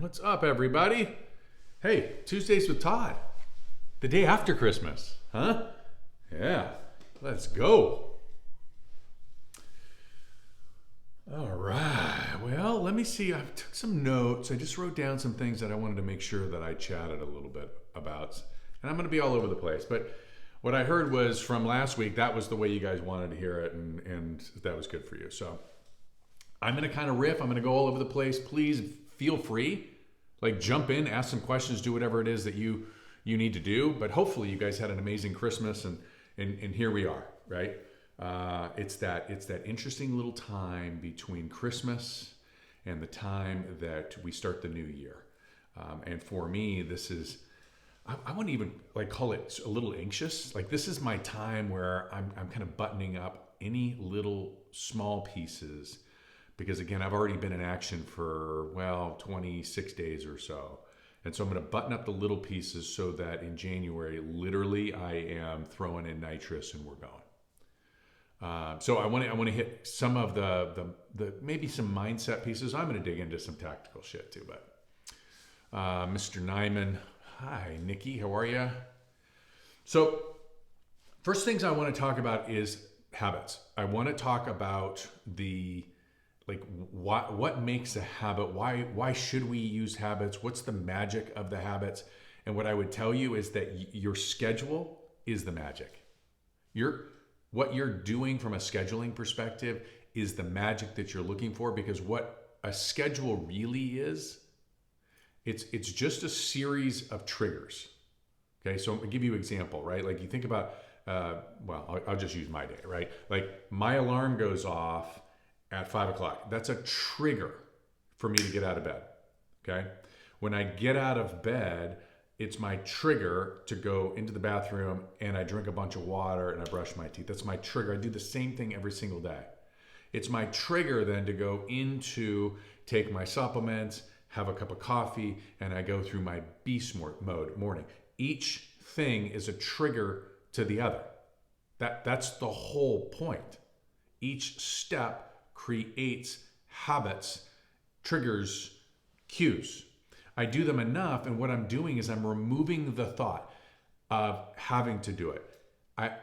What's up, everybody? Hey, Tuesdays with Todd. The day after Christmas, huh? Yeah, let's go. All right, well, let me see. I took some notes. I just wrote down some things that I wanted to make sure that I chatted a little bit about. And I'm going to be all over the place. But what I heard was from last week, that was the way you guys wanted to hear it, and that was good for you. So I'm going to kind of riff. I'm going to go all over the place. Please feel free. Like, jump in, ask some questions, do whatever it is that you need to do. But hopefully you guys had an amazing Christmas, and here we are, right? It's that interesting little time between Christmas and the time that we start the new year. And for me, this is, I wouldn't even like call it a little anxious. Like, this is my time where I'm kind of buttoning up any little small pieces, because again, I've already been in action for, 26 days or so. And so I'm going to button up the little pieces so that in January, literally, I am throwing in nitrous and we're going. So I want to hit some of the maybe some mindset pieces. I'm going to dig into some tactical shit too. But Mr. Nyman, hi, Nikki, how are you? So first things I want to talk about is habits. I want to talk about what makes a habit? Why should we use habits? What's the magic of the habits? And what I would tell you is that your schedule is the magic. What you're doing from a scheduling perspective is the magic that you're looking for, because what a schedule really is, it's just a series of triggers. Okay, so I'll give you an example, right? Like, you think about, I'll just use my day, right? Like, my alarm goes off at 5 o'clock. That's a trigger for me to get out of bed. Okay. When I get out of bed, it's my trigger to go into the bathroom and I drink a bunch of water and I brush my teeth. That's my trigger. I do the same thing every single day. It's my trigger then to go into take my supplements, have a cup of coffee, and I go through my beast mode morning. Each thing is a trigger to the other. That's the whole point. Each step creates habits, triggers, cues. I do them enough, and what I'm doing is I'm removing the thought of having to do it.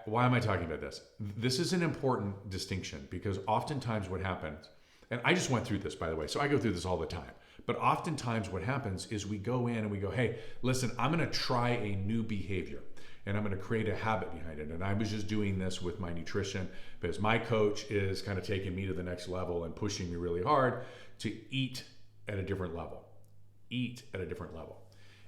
Why am I talking about this? This is an important distinction, because oftentimes what happens, and I just went through this, by the way, so I go through this all the time, but oftentimes what happens is we go in and we go, hey, listen, I'm going to try a new behavior. And I'm going to create a habit behind it. And I was just doing this with my nutrition, because my coach is kind of taking me to the next level and pushing me really hard to eat at a different level.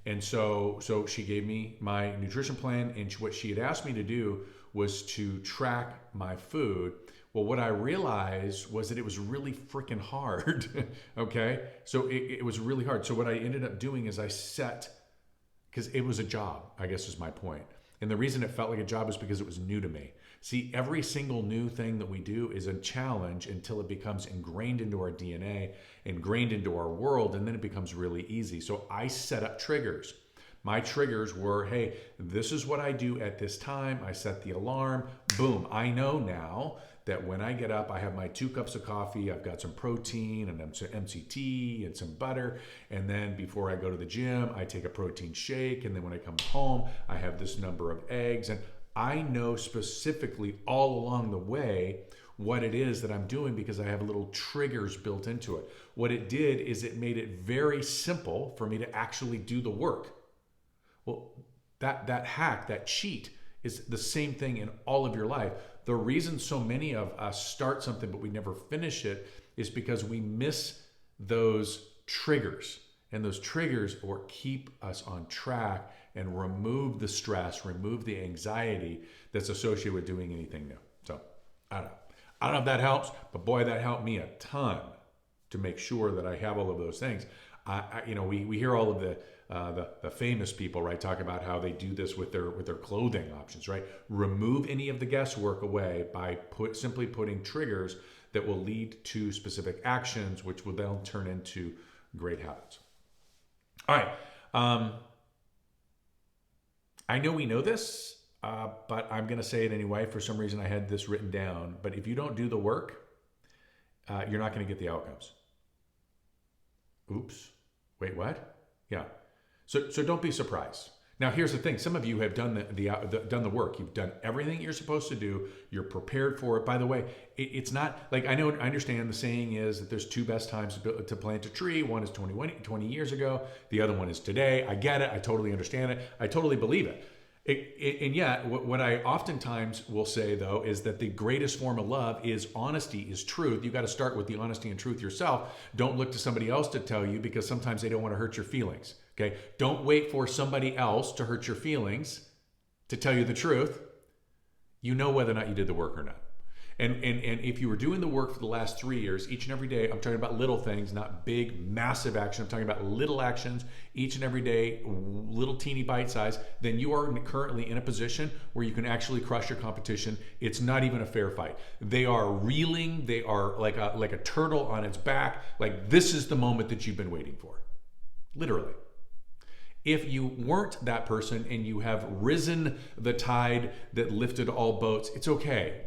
And so she gave me my nutrition plan, and what she had asked me to do was to track my food. Well, what I realized was that it was really freaking hard. Okay. So it was really hard. So what I ended up doing is because it was a job, I guess is my point. And the reason it felt like a job is because it was new to me. See, every single new thing that we do is a challenge until it becomes ingrained into our DNA, ingrained into our world, and then it becomes really easy. So I set up triggers. My triggers were, hey, this is what I do at this time. I set the alarm. Boom. I know now that when I get up, I have my 2 cups of coffee, I've got some protein and some MCT and some butter. And then before I go to the gym, I take a protein shake. And then when I come home, I have this number of eggs. And I know specifically all along the way what it is that I'm doing, because I have little triggers built into it. What it did is it made it very simple for me to actually do the work. Well, that hack, that cheat, is the same thing in all of your life. The reason so many of us start something but we never finish it is because we miss those triggers. And those triggers keep us on track and remove the stress, remove the anxiety that's associated with doing anything new. So I don't know if that helps, but boy, that helped me a ton to make sure that I have all of those things. We hear all of the famous people, right, talk about how they do this with their clothing options, right? Remove any of the guesswork away by simply putting triggers that will lead to specific actions, which will then turn into great habits. All right. I know we know this, but I'm going to say it anyway. For some reason, I had this written down. But if you don't do the work, you're not going to get the outcomes. Oops. Wait, what? Yeah. So don't be surprised. Now, here's the thing. Some of you have done done the work. You've done everything you're supposed to do. You're prepared for it. By the way, it's not like I understand the saying is that there's two best times to plant a tree. One is 20 years ago. The other one is today. I get it. I totally understand it. I totally believe it. And yet, what I oftentimes will say, though, is that the greatest form of love is honesty, is truth. You got to start with the honesty and truth yourself. Don't look to somebody else to tell you, because sometimes they don't want to hurt your feelings. Okay? Don't wait for somebody else to hurt your feelings to tell you the truth. You know whether or not you did the work or not. And if you were doing the work for the last 3 years, each and every day, I'm talking about little things, not big, massive action. I'm talking about little actions each and every day, little teeny bite size, then you are currently in a position where you can actually crush your competition. It's not even a fair fight. They are reeling. They are like a turtle on its back. Like, this is the moment that you've been waiting for. Literally. If you weren't that person and you have risen the tide that lifted all boats, it's okay.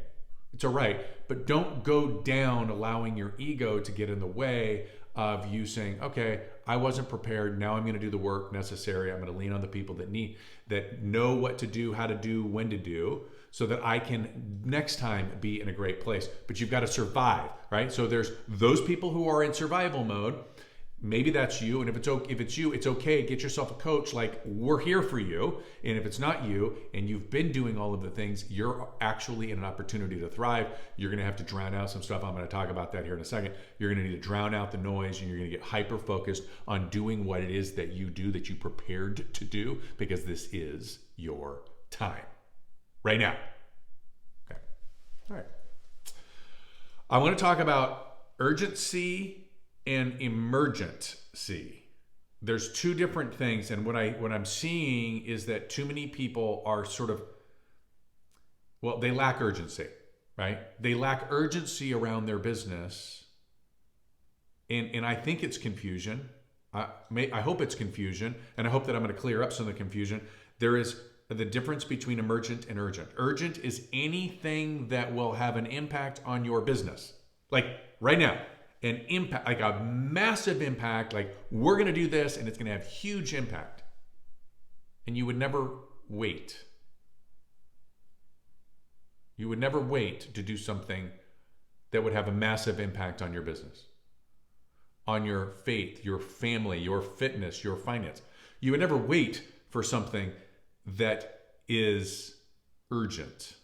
It's all right, but don't go down allowing your ego to get in the way of you saying, okay, I wasn't prepared. Now I'm going to do the work necessary. I'm going to lean on the people that know what to do, how to do, when to do, so that I can next time be in a great place. But you've got to survive, right? So there's those people who are in survival mode. Maybe that's you, and if it's you, it's okay. Get yourself a coach. Like, we're here for you. And if it's not you, and you've been doing all of the things, you're actually in an opportunity to thrive. You're going to have to drown out some stuff. I'm going to talk about that here in a second. You're going to need to drown out the noise, and you're going to get hyper focused on doing what it is that you do, that you prepared to do, because this is your time right now. Okay. All right. I want to talk about urgency and emergency. There's two different things, and what I'm seeing is that too many people are sort of, well, they lack urgency, right? They lack urgency around their business, and I think it's confusion. I hope it's confusion, and I hope that I'm going to clear up some of the confusion. There is the difference between emergent and urgent. Urgent is anything that will have an impact on your business, like right now. An impact, like a massive impact, like we're going to do this and it's going to have huge impact. And you would never wait. You would never wait to do something that would have a massive impact on your business, on your faith, your family, your fitness, your finance. You would never wait for something that is urgent.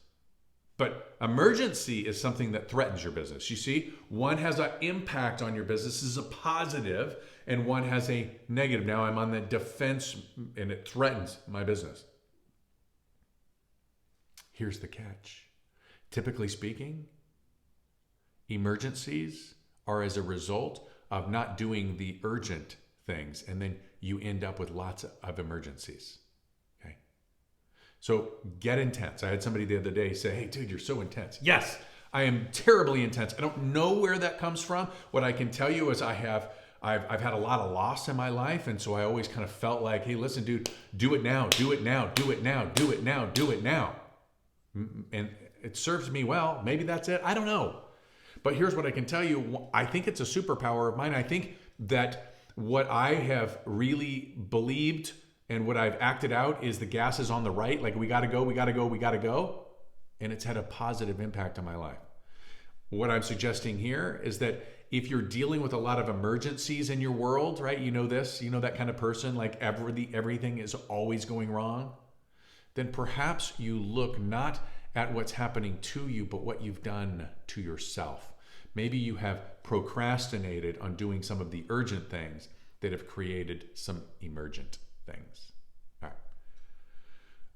But emergency is something that threatens your business. You see, one has an impact on your business. This is a positive, and one has a negative. Now I'm on the defense, and it threatens my business. Here's the catch. Typically speaking, emergencies are as a result of not doing the urgent things, and then you end up with lots of emergencies. So get intense. I had somebody the other day say, hey, dude, you're so intense. Yes, I am terribly intense. I don't know where that comes from. What I can tell you is I've had a lot of loss in my life. And so I always kind of felt like, hey, listen, dude, do it now, do it now, do it now, do it now, do it now. And it serves me well. Maybe that's it. I don't know. But here's what I can tell you. I think it's a superpower of mine. I think that what I have really believed and what I've acted out is the gas is on the right. Like, we got to go, we got to go, we got to go. And it's had a positive impact on my life. What I'm suggesting here is that if you're dealing with a lot of emergencies in your world, right? You know this, you know that kind of person, like everything is always going wrong. Then perhaps you look not at what's happening to you, but what you've done to yourself. Maybe you have procrastinated on doing some of the urgent things that have created some emergent things. All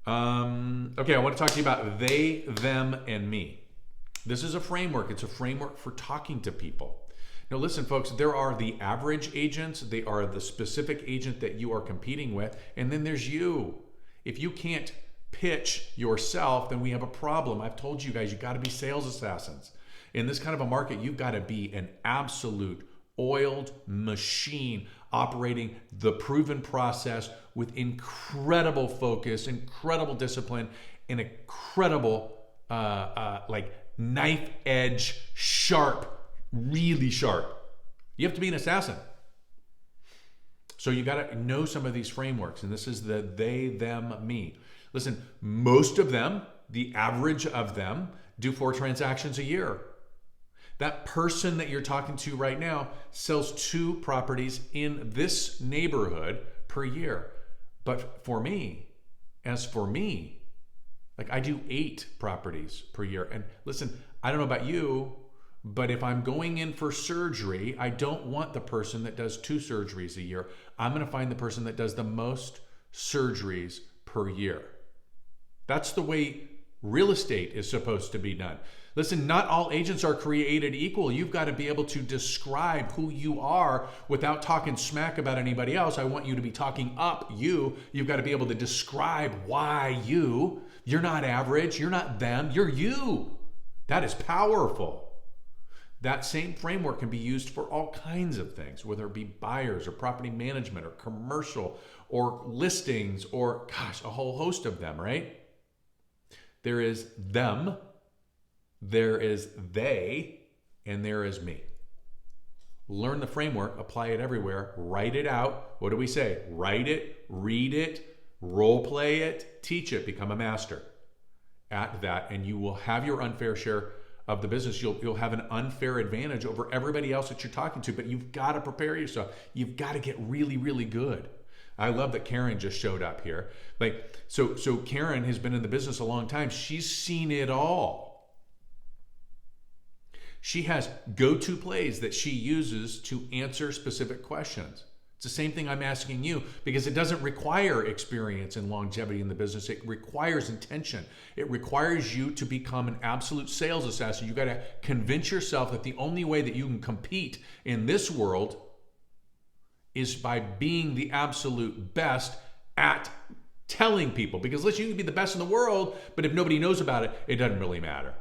right. Okay, I want to talk to you about they, them, and me. This is a framework. It's a framework for talking to people. Now listen, folks, there are the average agents. They are the specific agent that you are competing with. And then there's you. If you can't pitch yourself, then we have a problem. I've told you guys, you got to be sales assassins. In this kind of a market, you've got to be an absolute oiled machine operating the proven process with incredible focus, incredible discipline, and incredible like knife edge, sharp, really sharp. You have to be an assassin. So you got to know some of these frameworks, and this is the they, them, me. Listen, most of them, the average of them, do 4 transactions a year. That person that you're talking to right now sells 2 properties in this neighborhood per year. But for me, like I do 8 properties per year. And listen, I don't know about you, but if I'm going in for surgery, I don't want the person that does 2 surgeries a year. I'm going to find the person that does the most surgeries per year. That's the way real estate is supposed to be done. Listen, not all agents are created equal. You've got to be able to describe who you are without talking smack about anybody else. I want you to be talking up you. You've got to be able to describe why you. You're not average. You're not them. You're you. That is powerful. That same framework can be used for all kinds of things, whether it be buyers or property management or commercial or listings or, gosh, a whole host of them, right? There is them, there is they, and there is me. Learn the framework, apply it everywhere, write it out. What do we say? Write it, read it, role play it, teach it, become a master at that, and you will have your unfair share of the business. You'll have an unfair advantage over everybody else that you're talking to, but you've got to prepare yourself. You've got to get really, really good. I love that Karen just showed up here. Like, so Karen has been in the business a long time. She's seen it all. She has go-to plays that she uses to answer specific questions. It's the same thing I'm asking you, because it doesn't require experience and longevity in the business. It requires intention. It requires you to become an absolute sales assassin. You got to convince yourself that the only way that you can compete in this world is by being the absolute best at telling people. Because listen, you can be the best in the world, but if nobody knows about it, it doesn't really matter.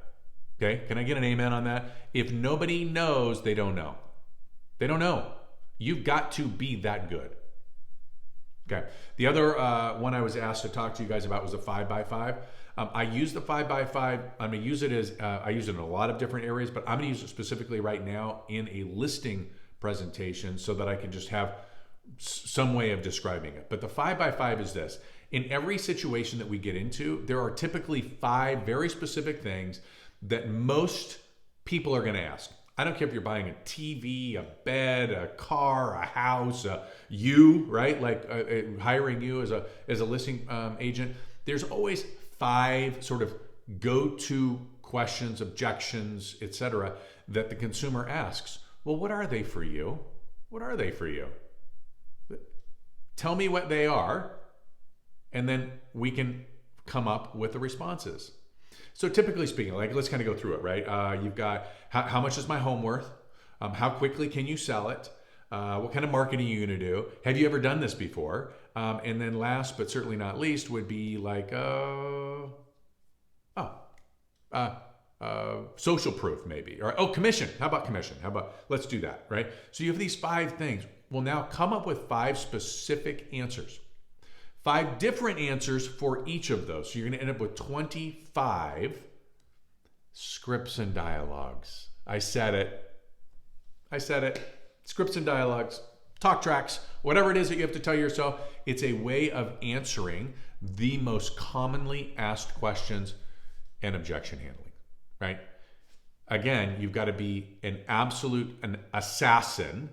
Okay? Can I get an amen on that? If nobody knows, they don't know. They don't know. You've got to be that good. Okay. The other one I was asked to talk to you guys about was a 5x5. I use the 5x5. I'm going to use it as, I use it in a lot of different areas, but I'm going to use it specifically right now in a listing presentation so that I can just have some way of describing it. But the 5x5 is this. In every situation that we get into, there are typically 5 very specific things that most people are going to ask. I don't care if you're buying a TV, a bed, a car, a house, right? Like hiring you as a listing agent. There's always 5 sort of go-to questions, objections, etc., that the consumer asks. Well, what are they for you? What are they for you? Tell me what they are, and then we can come up with the responses. So typically speaking, like let's kind of go through it, right? You've got how much is my home worth? How quickly can you sell it? What kind of marketing are you going to do? Have you ever done this before? And then last but certainly not least would be like, social proof maybe. Or commission. How about commission? Let's do that, right? So you have these 5 things. Well, now come up with 5 specific answers. 5 different answers for each of those. So you're going to end up with 25 scripts and dialogues. I said it. Scripts and dialogues, talk tracks, whatever it is that you have to tell yourself. It's a way of answering the most commonly asked questions and objection handling, right? Again, you've got to be an assassin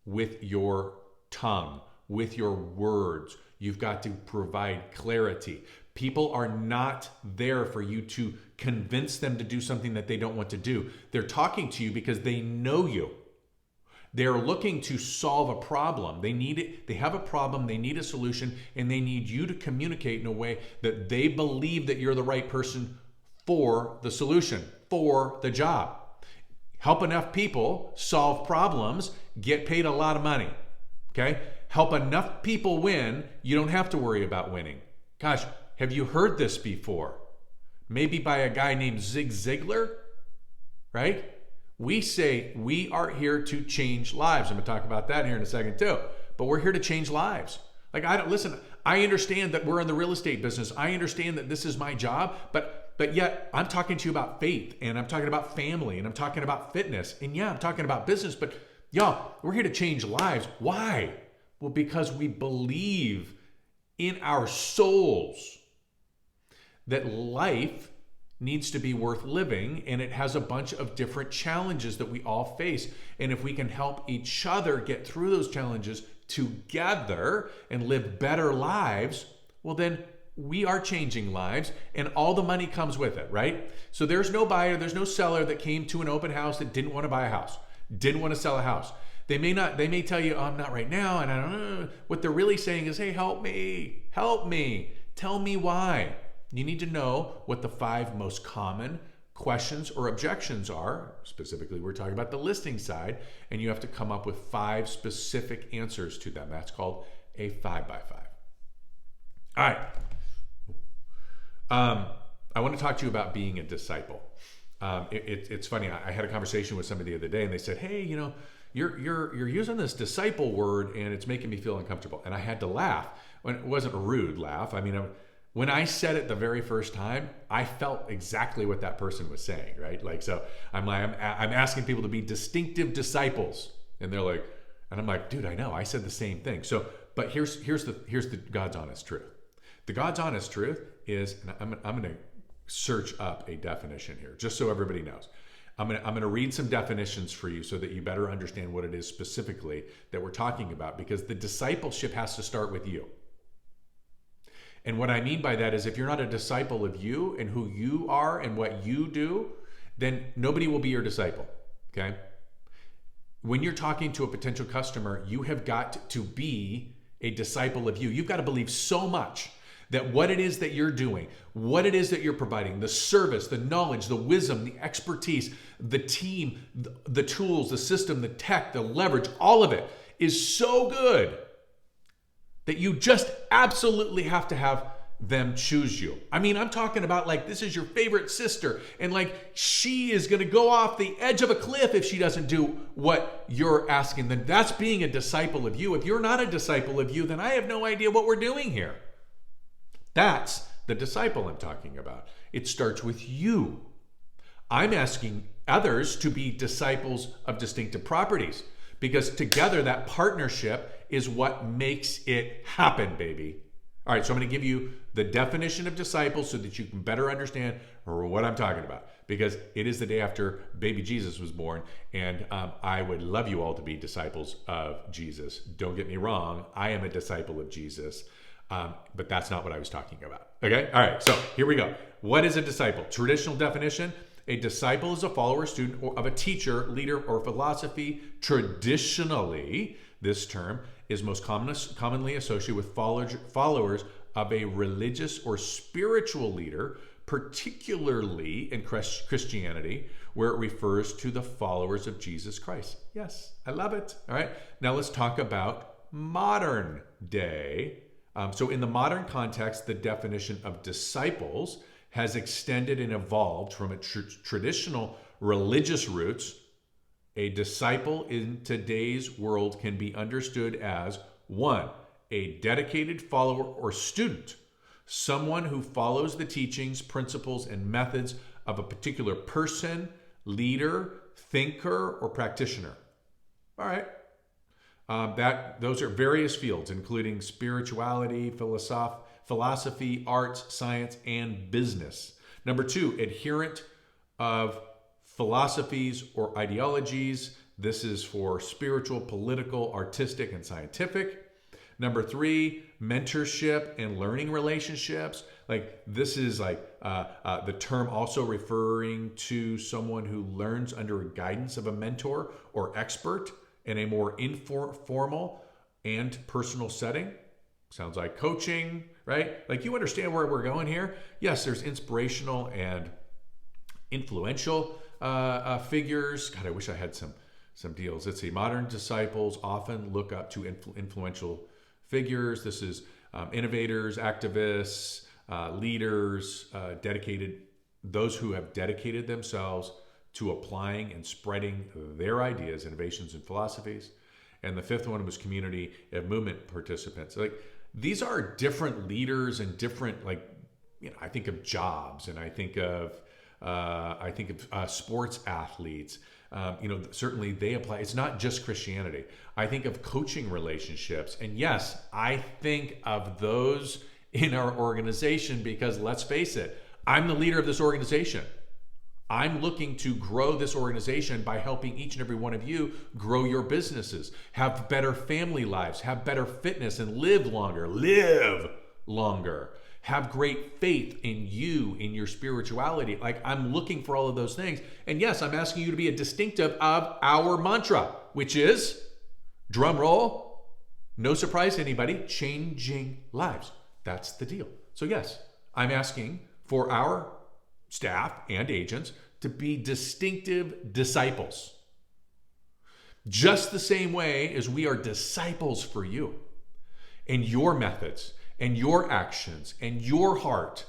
with your tongue, with your words. You've got to provide clarity. People are not there for you to convince them to do something that they don't want to do. They're talking to you because they know you. They're looking to solve a problem. They need it. They have a problem. They need a solution, and they need you to communicate in a way that they believe that you're the right person for the solution, for the job. Help enough people solve problems, get paid a lot of money. Okay? Help enough people win, you don't have to worry about winning. Gosh, have you heard this before? Maybe by a guy named Zig Ziglar, right? We say we are here to change lives. I'm going to talk about that here in a second too. But we're here to change lives. Like I understand that we're in the real estate business. I understand that this is my job, but yet I'm talking to you about faith, and I'm talking about family, and I'm talking about fitness. And yeah, I'm talking about business, but y'all, we're here to change lives. Why? Well, because we believe in our souls that life needs to be worth living, and it has a bunch of different challenges that we all face. And if we can help each other get through those challenges together and live better lives, well, then we are changing lives, and all the money comes with it, right? So there's no buyer, there's no seller that came to an open house that didn't want to buy a house, didn't want to sell a house. They may tell you, oh, I'm not right now, and I don't know. What they're really saying is, hey, help me, tell me why. You need to know what the 5 most common questions or objections are. Specifically, we're talking about the listing side, and you have to come up with 5 specific answers to them. That's called a 5x5. All right. I want to talk to you about being a disciple. It's funny. I had a conversation with somebody the other day, and they said, hey, you're using this disciple word, and it's making me feel uncomfortable. And I had to laugh. It wasn't a rude laugh. I mean, when I said it the very first time, I felt exactly what that person was saying, right? Like, so I'm asking people to be distinctive disciples, and they're like, and I'm like, dude, I know, I said the same thing. So, but here's the God's honest truth. The God's honest truth is, and I'm going to search up a definition here, just so everybody knows. I'm going to read some definitions for you so that you better understand what it is specifically that we're talking about, because the discipleship has to start with you. And what I mean by that is, if you're not a disciple of you and who you are and what you do, then nobody will be your disciple, okay? When you're talking to a potential customer, you have got to be a disciple of you. You've got to believe so much that what it is that you're doing, what it is that you're providing, the service, the knowledge, the wisdom, the expertise, the team, the tools, the system, the tech, the leverage, all of it is so good that you just absolutely have to have them choose you. I mean, I'm talking about like, this is your favorite sister, and like, she is going to go off the edge of a cliff if she doesn't do what you're asking. Then that's being a disciple of you. If you're not a disciple of you, then I have no idea what we're doing here. That's the disciple I'm talking about. It starts with you. I'm asking others to be disciples of distinctive properties, because together that partnership is what makes it happen, baby. All right, so I'm going to give you the definition of disciples so that you can better understand what I'm talking about, because it is the day after baby Jesus was born, and I would love you all to be disciples of Jesus. Don't get me wrong, I am a disciple of Jesus, but that's not what I was talking about. Okay, all right, so here we go. What is a disciple? Traditional definition: a disciple is a follower, student of a teacher, leader, or philosophy. Traditionally, this term is most commonly associated with followers of a religious or spiritual leader, particularly in Christianity, where it refers to the followers of Jesus Christ. Yes, I love it. All right, now let's talk about modern day. So in the modern context, the definition of disciples has extended and evolved from a traditional religious roots. A disciple in today's world can be understood as 1, a dedicated follower or student, someone who follows the teachings, principles, and methods of a particular person, leader, thinker, or practitioner. All right. Those are various fields, including spirituality, philosophy, arts, science, and business. Number 2, adherent of philosophies or ideologies. This is for spiritual, political, artistic, and scientific. Number 3, mentorship and learning relationships. Like, this is like the term also referring to someone who learns under guidance of a mentor or expert in a more informal and personal setting. Sounds like coaching, right? Like, you understand where we're going here? Yes, there's inspirational and influential figures. God, I wish I had some deals. Let's see. Modern disciples often look up to influential figures. This is innovators, activists, leaders, those who have dedicated themselves to applying and spreading their ideas, innovations, and philosophies. And the 5th one was community and movement participants. Like, these are different leaders and different, like, I think of Jobs, and I think of I think of sports athletes. Certainly they apply. It's not just Christianity. I think of coaching relationships. And yes, I think of those in our organization because let's face it, I'm the leader of this organization. I'm looking to grow this organization by helping each and every one of you grow your businesses, have better family lives, have better fitness, and live longer. Live longer. Have great faith in you, in your spirituality. Like, I'm looking for all of those things. And yes, I'm asking you to be a distinctive of our mantra, which is, drum roll, no surprise to anybody, changing lives. That's the deal. So yes, I'm asking for our staff and agents to be distinctive disciples. Just the same way as we are disciples for you and your methods and your actions and your heart.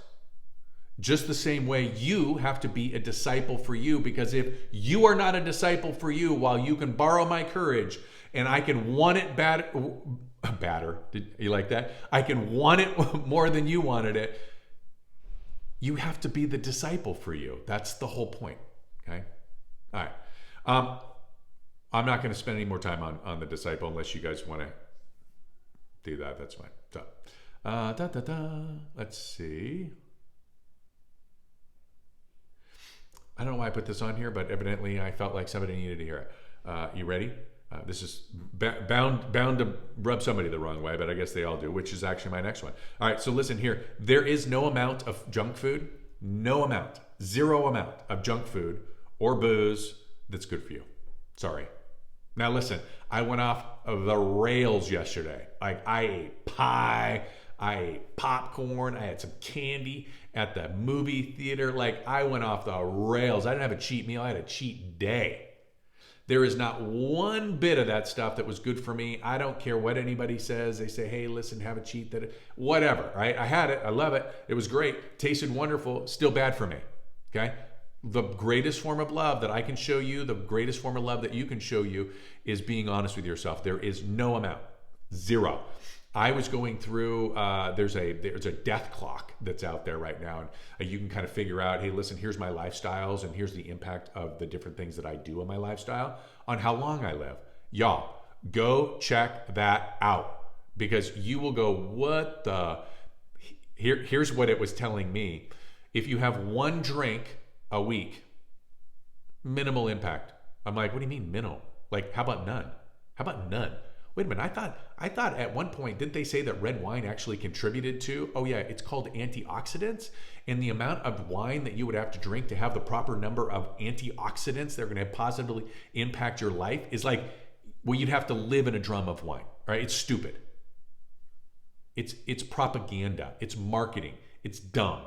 Just the same way you have to be a disciple for you, because if you are not a disciple for you, while you can borrow my courage and I can want it badder, did you like that? I can want it more than you wanted it. You have to be the disciple for you. That's the whole point. Okay? All right. I'm not going to spend any more time on the disciple unless you guys want to do that. That's fine. So, let's see. I don't know why I put this on here, but evidently I felt like somebody needed to hear it. You ready? This is bound to rub somebody the wrong way, but I guess they all do, which is actually my next one. All right, so listen here. There is no amount of junk food, zero amount of junk food or booze that's good for you. Sorry. Now listen, I went off of the rails yesterday. Like, I ate pie, I ate popcorn, I had some candy at the movie theater. Like, I went off the rails. I didn't have a cheat meal, I had a cheat day. There is not one bit of that stuff that was good for me. I don't care what anybody says. They say, hey, listen, have a cheat, whatever, right? I had it. I love it. It was great. Tasted wonderful. Still bad for me, okay? The greatest form of love that I can show you, the greatest form of love that you can show you is being honest with yourself. There is no amount. Zero. I was going through, there's a death clock that's out there right now. And you can kind of figure out, hey, listen, here's my lifestyles and here's the impact of the different things that I do in my lifestyle on how long I live. Y'all, go check that out, because you will go, what the? Here's what it was telling me. If you have one drink a week, minimal impact. I'm like, what do you mean minimal? Like, how about none? How about none? Wait a minute, I thought at one point, didn't they say that red wine actually contributed to, oh yeah, it's called antioxidants, and the amount of wine that you would have to drink to have the proper number of antioxidants that are going to positively impact your life is like, well, you'd have to live in a drum of wine, right? It's stupid. It's propaganda. It's marketing. It's dumb.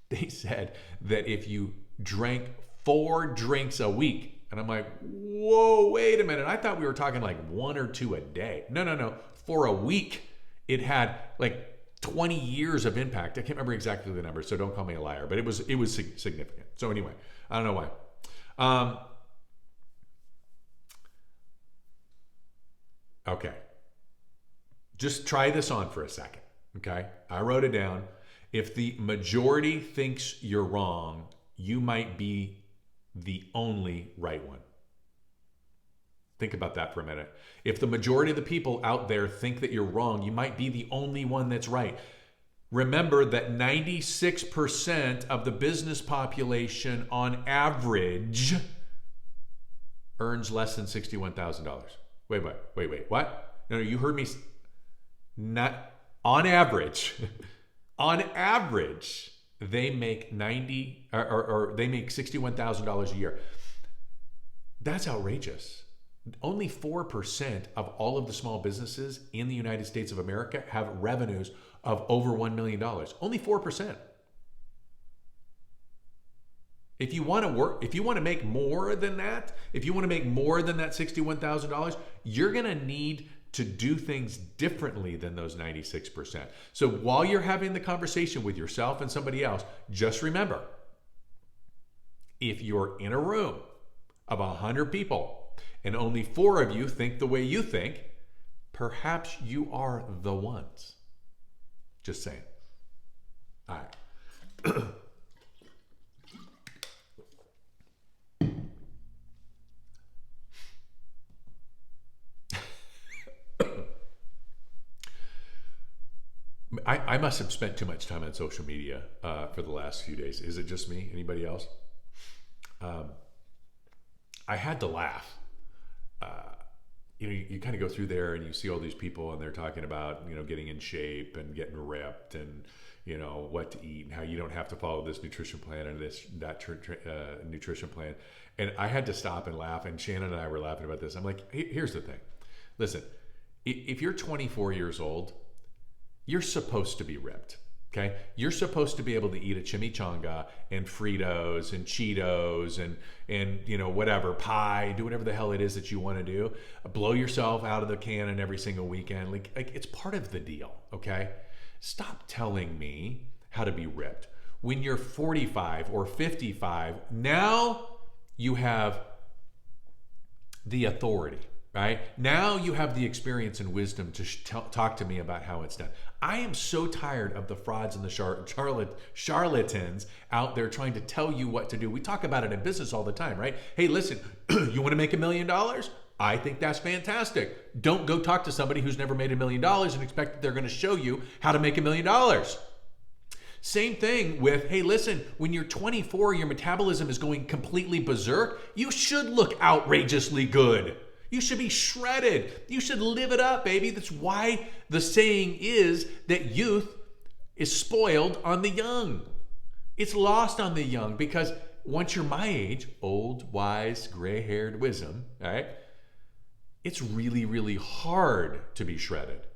They said that if you drank 4 drinks a week, and I'm like, whoa, wait a minute. I thought we were talking like 1 or 2 a day. No. For a week, it had like 20 years of impact. I can't remember exactly the number, so don't call me a liar. But it was significant. So anyway, I don't know why. Okay. Just try this on for a second. Okay. I wrote it down. If the majority thinks you're wrong, you might be the only right one. Think about that for a minute. If the majority of the people out there think that you're wrong, you might be the only one that's right. Remember that 96% of the business population on average earns less than $61,000. Wait, what? No, you heard me. Not on average. On average, they make they make $61,000 a year. That's outrageous. Only 4% of all of the small businesses in the United States of America have revenues of over $1 million. Only 4%. If you want to work, if you want to make more than that, if you want to make more than that $61,000, you're going to need to do things differently than those 96%. So while you're having the conversation with yourself and somebody else, just remember, if you're in a room of 100 people and only 4 of you think the way you think, perhaps you are the ones. Just saying. All right. I must have spent too much time on social media for the last few days. Is it just me? Anybody else? I had to laugh. You kind of go through there and you see all these people and they're talking about, getting in shape and getting ripped and, what to eat and how you don't have to follow this nutrition plan and that nutrition plan. And I had to stop and laugh. And Shannon and I were laughing about this. I'm like, here's the thing. Listen, if you're 24 years old, you're supposed to be ripped. Okay, you're supposed to be able to eat a chimichanga and Fritos and Cheetos and whatever, pie, do whatever the hell it is that you want to do. Blow yourself out of the cannon every single weekend. Like it's part of the deal. Okay, stop telling me how to be ripped. When you're 45 or 55, now you have the authority. Right? Now you have the experience and wisdom to talk to me about how it's done. I am so tired of the frauds and the charlatans out there trying to tell you what to do. We talk about it in business all the time, right? Hey, listen, you want to make $1 million? I think that's fantastic. Don't go talk to somebody who's never made $1 million and expect that they're going to show you how to make $1 million. Same thing with, hey, listen, when you're 24, your metabolism is going completely berserk. You should look outrageously good. You should be shredded. You should live it up, baby. That's why the saying is that youth is spoiled on the young. It's lost on the young because once you're my age, old, wise, gray-haired wisdom, all right, it's really, really hard to be shredded.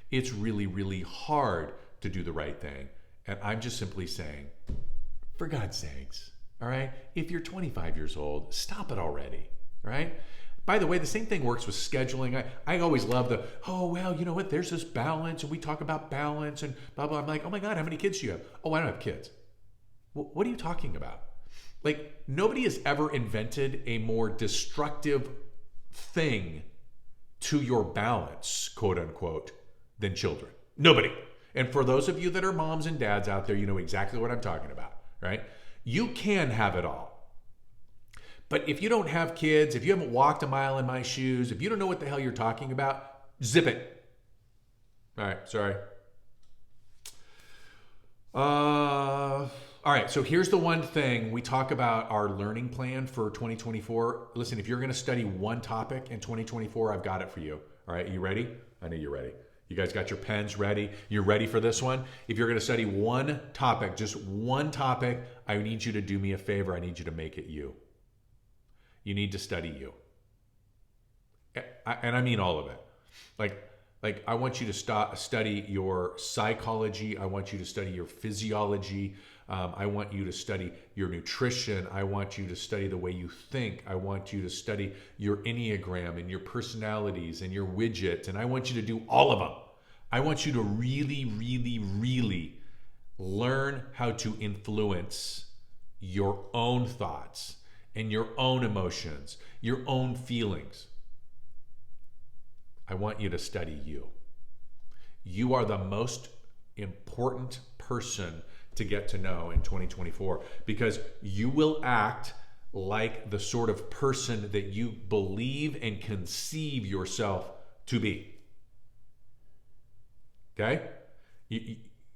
It's really, really hard to do the right thing. And I'm just simply saying, for God's sakes, all right, if you're 25 years old, stop it already, all right? By the way, the same thing works with scheduling. I always love you know what, there's this balance, and we talk about balance and blah, blah. I'm like, oh my God, how many kids do you have? Oh, I don't have kids. What are you talking about? Like, nobody has ever invented a more destructive thing to your balance, quote unquote, than children. Nobody. And for those of you that are moms and dads out there, you know exactly what I'm talking about, right? You can have it all. But if you don't have kids, if you haven't walked a mile in my shoes, if you don't know what the hell you're talking about, zip it. All right, sorry. All right, so here's the one thing. We talk about our learning plan for 2024. Listen, if you're going to study one topic in 2024, I've got it for you. All right, you ready? I know you're ready. You guys got your pens ready? You're ready for this one? If you're going to study one topic, just one topic, I need you to do me a favor. I need you to make it you. You need to study you. And I mean all of it. Like I want you to study your psychology. I want you to study your physiology. I want you to study your nutrition. I want you to study the way you think. I want you to study your Enneagram and your personalities and your widget. And I want you to do all of them. I want you to really, really, really learn how to influence your own thoughts and your own emotions, your own feelings. I want you to study you. You are the most important person to get to know in 2024 because you will act like the sort of person that you believe and conceive yourself to be. Okay?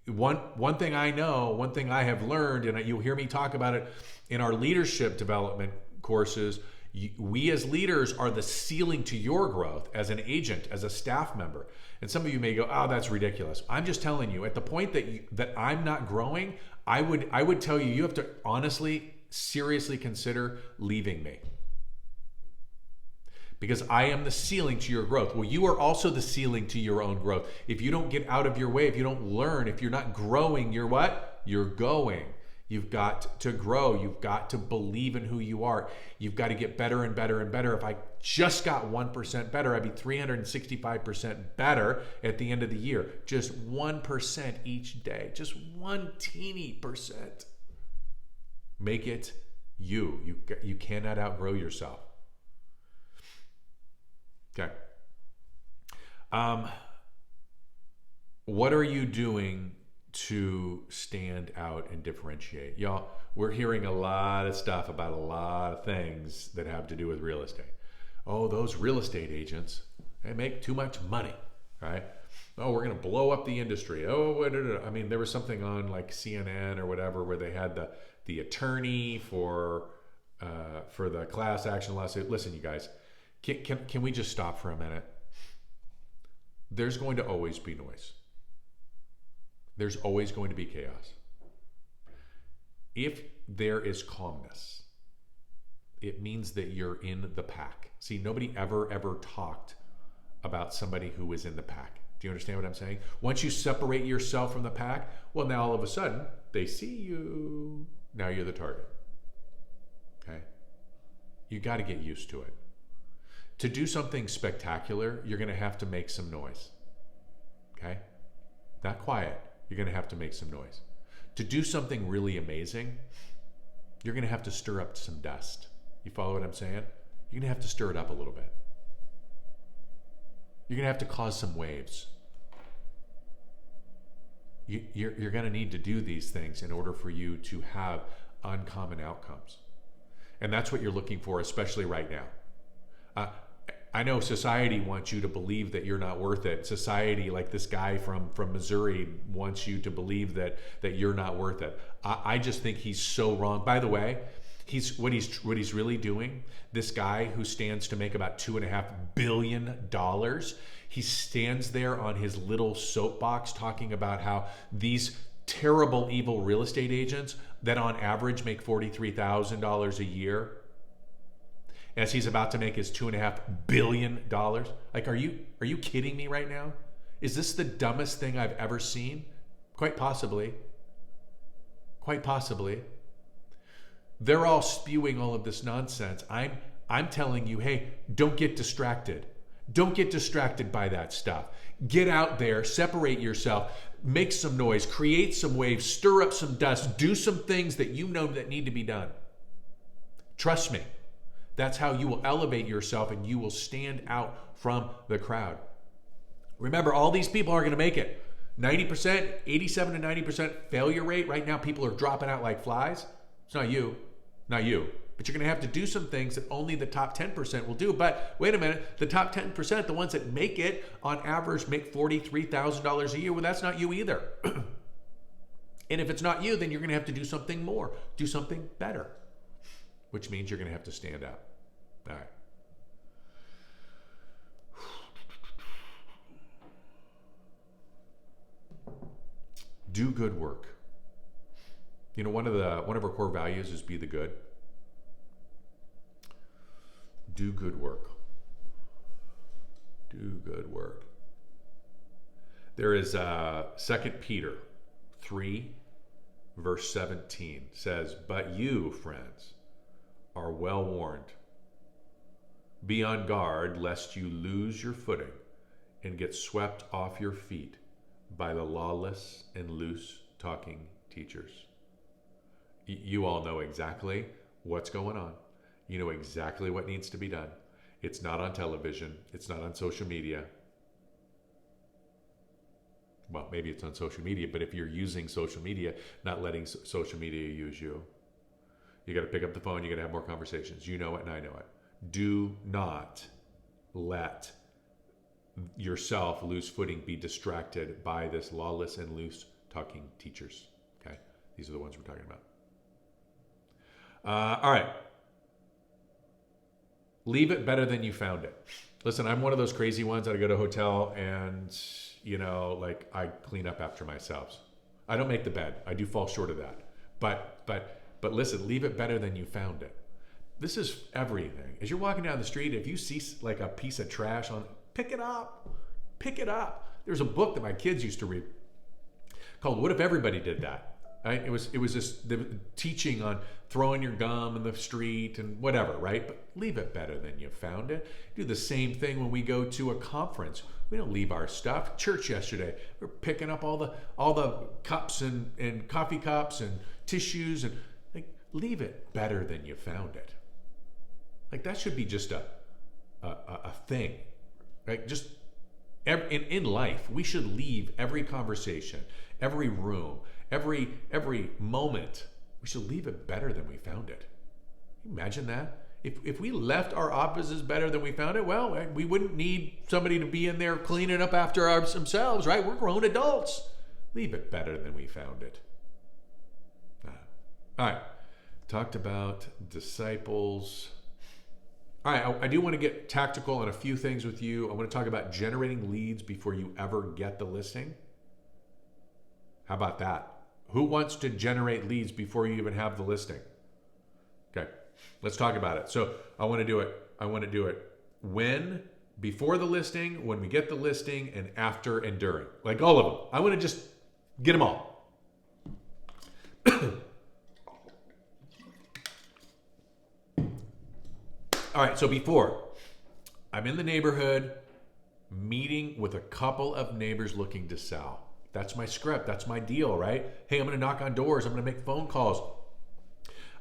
One thing I know, one thing I have learned, and you'll hear me talk about it in our leadership development courses, we as leaders are the ceiling to your growth as an agent, as a staff member. And some of you may go, oh, that's ridiculous. I'm just telling you, at the point that I'm not growing, I would tell you, you have to honestly, seriously consider leaving me. Because I am the ceiling to your growth. Well, you are also the ceiling to your own growth. If you don't get out of your way, if you don't learn, if you're not growing, you're what? You're going. You've got to grow. You've got to believe in who you are. You've got to get better and better and better. If I just got 1% better, I'd be 365% better at the end of the year. Just 1% each day. Just one teeny percent. Make it you. You cannot outgrow yourself. Okay. What are you doing to stand out and differentiate? Y'all, we're hearing a lot of stuff about a lot of things that have to do with real estate. Oh, those real estate agents, they make too much money, right? Oh, we're going to blow up the industry. Oh, I mean, there was something on like CNN or whatever where they had the attorney for the class action lawsuit. Listen, you guys, can we just stop for a minute? There's going to always be noise. There's always going to be chaos. If there is calmness, it means that you're in the pack. See, nobody ever talked about somebody who was in the pack. Do you understand what I'm saying? Once you separate yourself from the pack, well, now all of a sudden, they see you. Now you're the target. Okay? You got to get used to it. To do something spectacular, you're going to have to make some noise. Okay? Not quiet. You're going to have to make some noise. To do something really amazing, you're going to have to stir up some dust. You follow what I'm saying? You're going to have to stir it up a little bit. You're going to have to cause some waves. You're going to need to do these things in order for you to have uncommon outcomes. And that's what you're looking for, especially right now. I know society wants you to believe that you're not worth it. Society, like this guy from Missouri, wants you to believe that you're not worth it. I just think he's so wrong. By the way, what he's really doing, this guy who stands to make about $2.5 billion, he stands there on his little soapbox talking about how these terrible, evil real estate agents that on average make $43,000 a year, as he's about to make his $2.5 billion. Like, are you kidding me right now? Is this the dumbest thing I've ever seen? Quite possibly. Quite possibly. They're all spewing all of this nonsense. I'm telling you, hey, don't get distracted. Don't get distracted by that stuff. Get out there, separate yourself, make some noise, create some waves, stir up some dust, do some things that you know that need to be done. Trust me. That's how you will elevate yourself and you will stand out from the crowd. Remember, all these people are going to make it. 90%, 87 to 90% failure rate. Right now, people are dropping out like flies. It's not you. Not you. But you're going to have to do some things that only the top 10% will do. But wait a minute, the top 10%, the ones that make it, on average, make $43,000 a year. Well, that's not you either. And if it's not you, then you're going to have to do something more. Do something better. Which means you're going to have to stand out. All right. Do good work. You know, one of our core values is be the good. Do good work. Do good work. There is 2 Peter 3, verse 17 says, "But you, friends, are well warned. Be on guard lest you lose your footing and get swept off your feet by the lawless and loose-talking teachers." You all know exactly what's going on. You know exactly what needs to be done. It's not on television. It's not on social media. Well, maybe it's on social media, but if you're using social media, not letting social media use you, you got to pick up the phone. You got to have more conversations. You know it and I know it. Do not let yourself lose footing, be distracted by this lawless and loose talking teachers. Okay. These are the ones we're talking about. All right. Leave it better than you found it. Listen, I'm one of those crazy ones that I go to a hotel and, you know, like I clean up after myself. I don't make the bed. I do fall short of that. But listen, leave it better than you found it. This is everything. As you're walking down the street, if you see like a piece of trash on, pick it up. Pick it up. There's a book that my kids used to read called "What If Everybody Did That?" Right? It was just the teaching on throwing your gum in the street and whatever, right? But leave it better than you found it. Do the same thing when we go to a conference. We don't leave our stuff. Church yesterday, we're picking up all the cups and coffee cups and tissues, and like, leave it better than you found it. Like, that should be just a thing, right? Just in life, we should leave every conversation, every room, every moment. We should leave it better than we found it. Can you imagine that? If we left our offices better than we found it, well, we wouldn't need somebody to be in there cleaning up after themselves, right? We're grown adults. Leave it better than we found it. All right. Talked about disciples. All right, I do want to get tactical on a few things with you. I want to talk about generating leads before you ever get the listing. How about that? Who wants to generate leads before you even have the listing? Okay, let's talk about it. So I want to do it when, before the listing, when we get the listing, and after and during. Like all of them. I want to just get them all. All right, so before, I'm in the neighborhood, meeting with a couple of neighbors looking to sell. That's my script. That's my deal, right? Hey, I'm going to knock on doors. I'm going to make phone calls.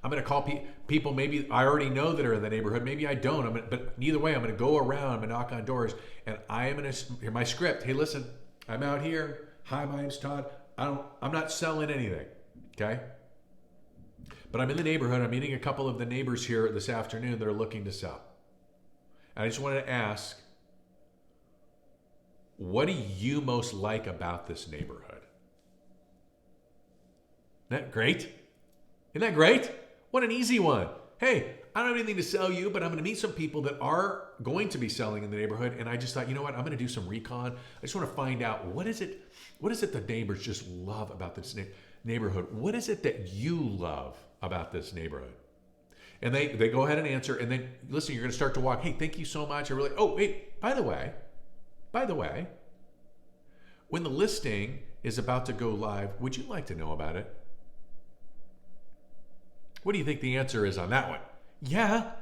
I'm going to call people maybe I already know that are in the neighborhood. Maybe I don't. But either way, I'm going to go around. I'm going to knock on doors. And I am going to hear my script. Hey, listen, I'm out here. Hi, my name's Todd. I'm not selling anything, okay? But I'm in the neighborhood. I'm meeting a couple of the neighbors here this afternoon that are looking to sell. And I just wanted to ask, what do you most like about this neighborhood? Isn't that great? Isn't that great? What an easy one. Hey, I don't have anything to sell you, but I'm going to meet some people that are going to be selling in the neighborhood. And I just thought, you know what? I'm going to do some recon. I just want to find out what is it the neighbors just love about this neighborhood? What is it that you love about this neighborhood? And they go ahead and answer. And then, listen, you're going to start to walk. Hey, thank you so much. Oh, wait, by the way, when the listing is about to go live, would you like to know about it? What do you think the answer is on that one? Yeah,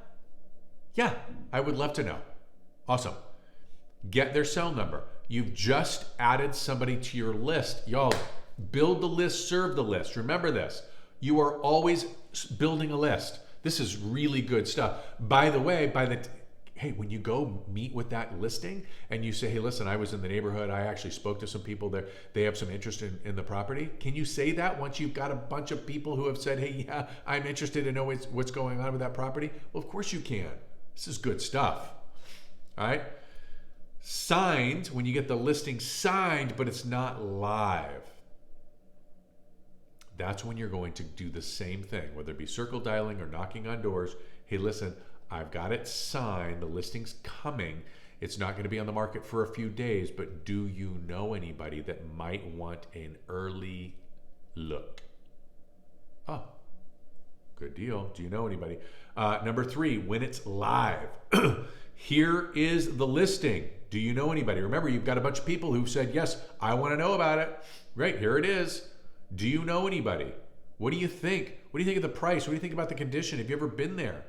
I would love to know. Awesome. Get their cell number. You've just added somebody to your list. Y'all, build the list, serve the list. Remember this. You are always building a list. This is really good stuff. By the way, hey, when you go meet with that listing and you say, hey, listen, I was in the neighborhood. I actually spoke to some people there. They have some interest in the property. Can you say that once you've got a bunch of people who have said, hey, yeah, I'm interested to know what's going on with that property? Well, of course you can. This is good stuff. All right. Signed, when you get the listing signed, but it's not live. That's when you're going to do the same thing, whether it be circle dialing or knocking on doors. Hey, listen, I've got it signed. The listing's coming. It's not going to be on the market for a few days, but do you know anybody that might want an early look? Oh, good deal. Do you know anybody? Number 3, when it's live. Here is the listing. Do you know anybody? Remember, you've got a bunch of people who've said, yes, I want to know about it. Great, here it is. Do you know anybody? What do you think? What do you think of the price? What do you think about the condition? Have you ever been there?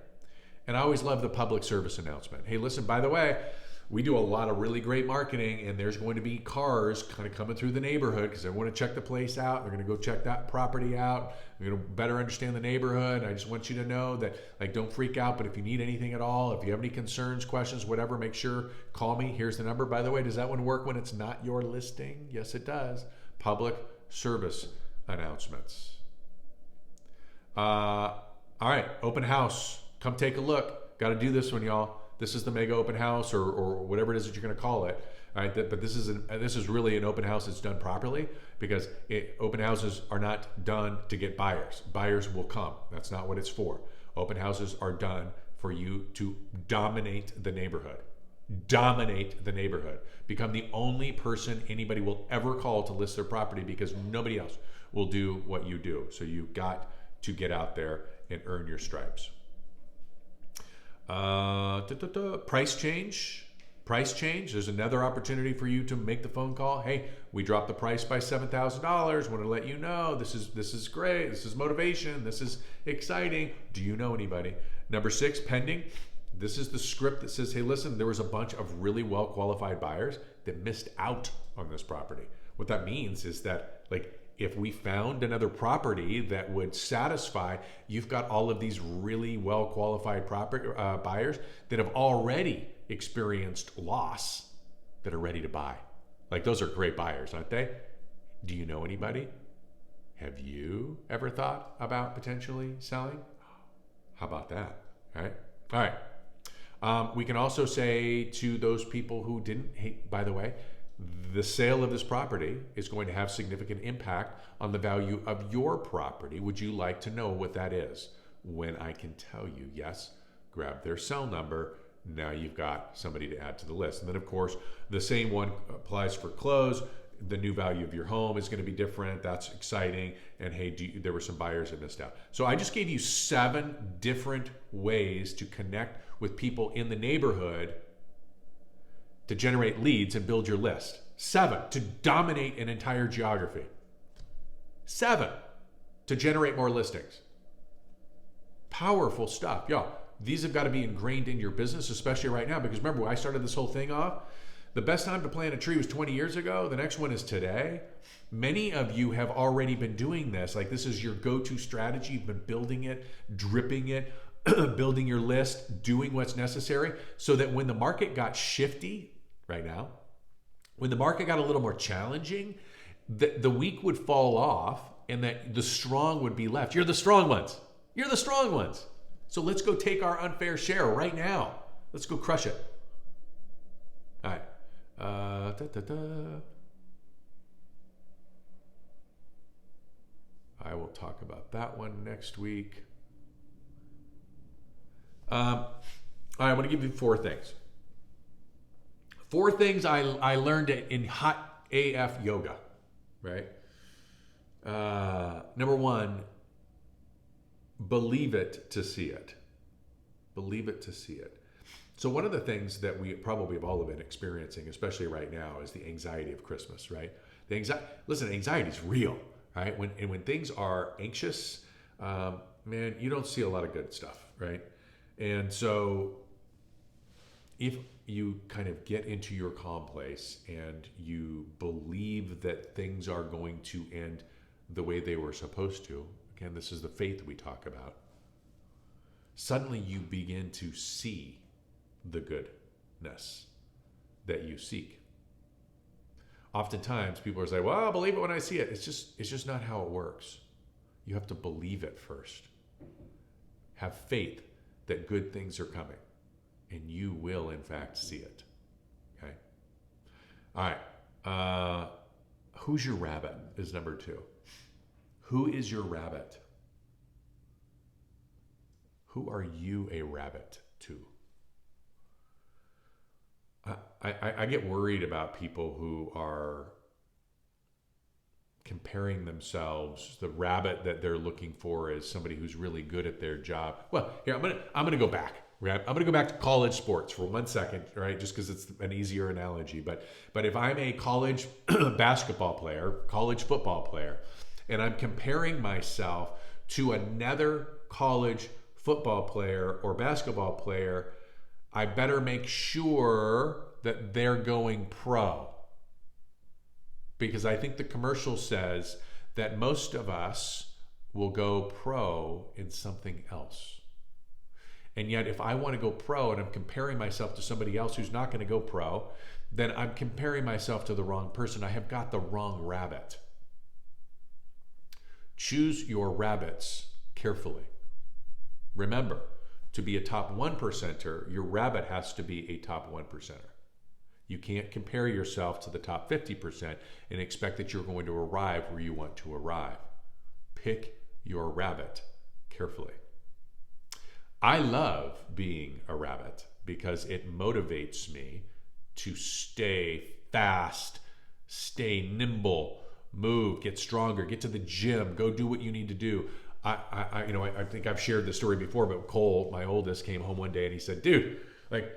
And I always love the public service announcement. Hey, listen, by the way, we do a lot of really great marketing, and there's going to be cars kind of coming through the neighborhood because they want to check the place out. They're going to go check that property out. They're going to better understand the neighborhood. I just want you to know that, like, don't freak out, but if you need anything at all, if you have any concerns, questions, whatever, make sure, call me. Here's the number. By the way, does that one work when it's not your listing? Yes, it does. Public service announcements. All right, open house. Come take a look. Got to do this one, y'all. This is the mega open house, or whatever it is that you're going to call it. All right, but this is really an open house that's done properly, because open houses are not done to get buyers. Buyers will come. That's not what it's for. Open houses are done for you to dominate the neighborhood. Dominate the neighborhood. Become the only person anybody will ever call to list their property, because nobody else will do what you do. So you've got to get out there and earn your stripes. Price change. There's another opportunity for you to make the phone call. Hey, we dropped the price by $7,000. Want to let you know this is great. This is motivation. This is exciting. Do you know anybody? Number 6, pending. This is the script that says, hey, listen, there was a bunch of really well qualified buyers that missed out on this property. What that means is that, like, if we found another property that would satisfy, you've got all of these really well-qualified buyers that have already experienced loss that are ready to buy. Like, those are great buyers, aren't they? Do you know anybody? Have you ever thought about potentially selling? How about that, right? All right. We can also say to those people who didn't hate, by the way, the sale of this property is going to have significant impact on the value of your property. Would you like to know what that is? When I can tell you, yes, grab their cell number. Now you've got somebody to add to the list. And then, of course, the same one applies for close. The new value of your home is going to be different. That's exciting. And hey, there were some buyers that missed out. So I just gave you 7 different ways to connect with people in the neighborhood to generate leads and build your list. 7 to dominate an entire geography. 7 to generate more listings. Powerful stuff. Y'all, these have got to be ingrained in your business, especially right now, because remember, when I started this whole thing off, the best time to plant a tree was 20 years ago. The next one is today. Many of you have already been doing this. Like, this is your go-to strategy. You've been building it, dripping it, building your list, doing what's necessary, so that when the market got shifty right now, when the market got a little more challenging, the weak would fall off and that the strong would be left. You're the strong ones. You're the strong ones. So let's go take our unfair share right now. Let's go crush it. All right. I will talk about that one next week. All right, I want to give you 4 things. 4 things I learned in hot AF yoga, right? Number 1, believe it to see it. Believe it to see it. So one of the things that we probably have all been experiencing, especially right now, is the anxiety of Christmas, right? Anxiety is real, right? When things are anxious, man, you don't see a lot of good stuff, right? And so if you kind of get into your calm place and you believe that things are going to end the way they were supposed to, again, this is the faith we talk about, suddenly you begin to see the goodness that you seek. Oftentimes people are saying, well, I'll believe it when I see it. It's just not how it works. You have to believe it first. Have faith that good things are coming, and you will in fact see it. Okay? All right. Who's your rabbit is number 2. Who is your rabbit? Who are you a rabbit to? I get worried about people who are comparing themselves. The rabbit that they're looking for is somebody who's really good at their job. Well, here, I'm gonna go back. Right? I'm gonna go back to college sports for 1 second, right? Just because it's an easier analogy. But if I'm a college basketball player, college football player, and I'm comparing myself to another college football player or basketball player, I better make sure that they're going pro. Because I think the commercial says that most of us will go pro in something else. And yet, if I want to go pro and I'm comparing myself to somebody else who's not going to go pro, then I'm comparing myself to the wrong person. I have got the wrong rabbit. Choose your rabbits carefully. Remember, to be a top 1%er, your rabbit has to be a top 1%er. You can't compare yourself to the top 50% and expect that you're going to arrive where you want to arrive. Pick your rabbit carefully. I love being a rabbit because it motivates me to stay fast, stay nimble, move, get stronger, get to the gym, go do what you need to do. I think I've shared this story before, but Cole, my oldest, came home one day and he said, dude, like,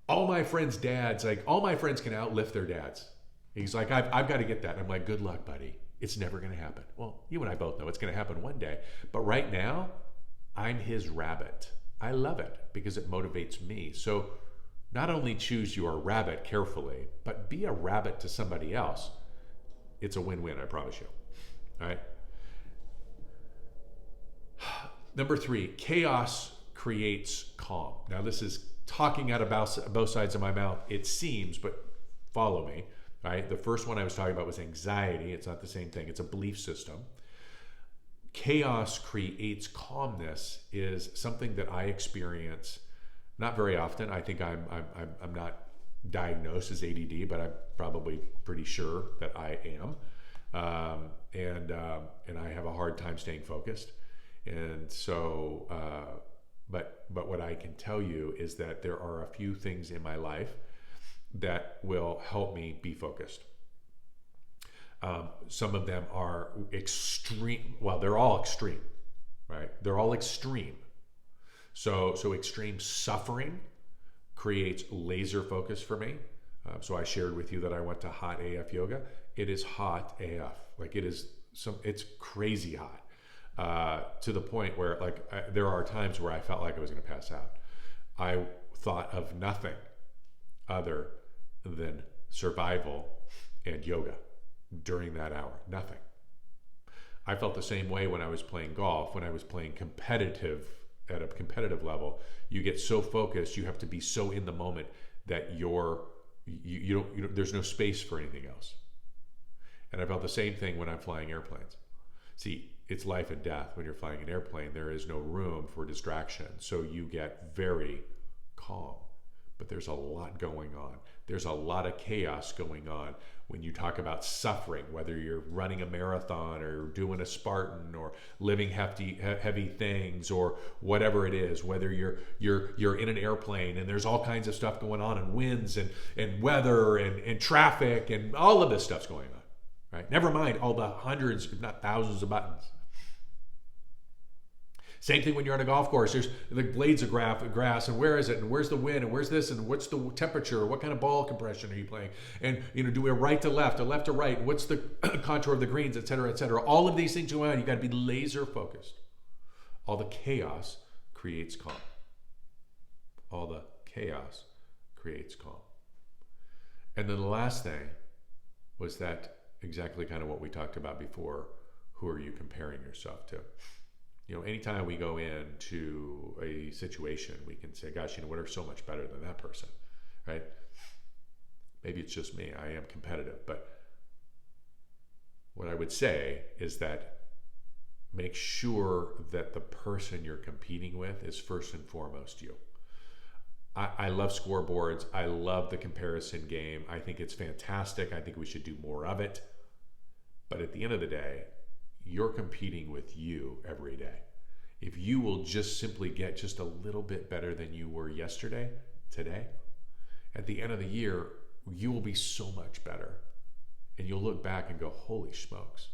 all my friends' dads, like, all my friends can outlift their dads. He's like, I've got to get that. I'm like, good luck, buddy. It's never going to happen. Well, you and I both know it's going to happen one day. But right now, I'm his rabbit. I love it because it motivates me. So not only choose your rabbit carefully, but be a rabbit to somebody else. It's a win-win, I promise you. All right. Number 3, chaos creates calm. Now, this is talking out of both sides of my mouth, it seems, but follow me. Right? The first one I was talking about was anxiety. It's not the same thing. It's a belief system. Chaos creates calmness is something that I experience Not very often. I think I'm not diagnosed as ADD, but I'm probably pretty sure that I am. And I have a hard time staying focused. And so, but what I can tell you is that there are a few things in my life that will help me be focused. Some of them are extreme. Well, they're all extreme, right? They're all extreme. So extreme suffering creates laser focus for me. So I shared with you that I went to hot AF yoga. It is hot AF. Like it's crazy hot, to the point where there are times where I felt like I was going to pass out. I thought of nothing other than survival and yoga during that hour. Nothing. I felt the same way when I was playing golf, when I was playing competitive at a competitive level. You get so focused, you have to be so in the moment that you don't, there's no space for anything else. And I felt the same thing when I'm flying airplanes. See, it's life and death. When you're flying an airplane, there is no room for distraction. So you get very calm. But there's a lot going on. There's a lot of chaos going on when you talk about suffering, whether you're running a marathon or doing a Spartan or living heavy things or whatever it is, whether you're in an airplane and there's all kinds of stuff going on, and winds and weather and traffic and all of this stuff's going on, right? Never mind all the hundreds, if not thousands of buttons. Same thing when you're on a golf course. There's the blades of grass, and where is it, and where's the wind, and where's this, and what's the temperature, what kind of ball compression are you playing, and do we right to left, a left to right, and what's the contour of the greens, et cetera, et cetera. All of these things going on. You got to be laser focused. All the chaos creates calm. All the chaos creates calm. And then the last thing was that exactly kind of what we talked about before. Who are you comparing yourself to? Anytime we go into a situation, we can say, gosh, we're so much better than that person, right? Maybe it's just me. I am competitive. But what I would say is that make sure that the person you're competing with is first and foremost you. I love scoreboards. I love the comparison game. I think it's fantastic. I think we should do more of it. But at the end of the day, you're competing with you every day. If you will just simply get just a little bit better than you were yesterday, today, at the end of the year, you will be so much better. And you'll look back and go, holy smokes.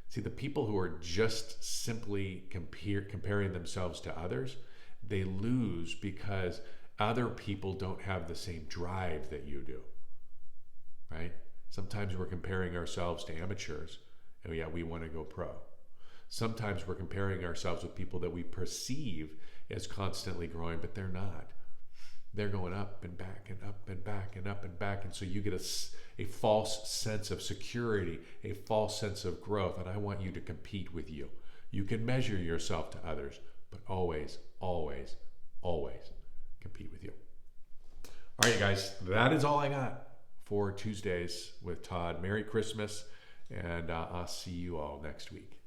See, the people who are just simply comparing themselves to others, they lose because other people don't have the same drive that you do, right? Sometimes we're comparing ourselves to amateurs, and yet we want to go pro. Sometimes we're comparing ourselves with people that we perceive as constantly growing, but they're not. They're going up and back and up and back and up and back. And so you get a false sense of security, a false sense of growth. And I want you to compete with you. You can measure yourself to others, but always, always, always compete with you. All right, guys, that is all I got for Tuesdays with Todd. Merry Christmas, and I'll see you all next week.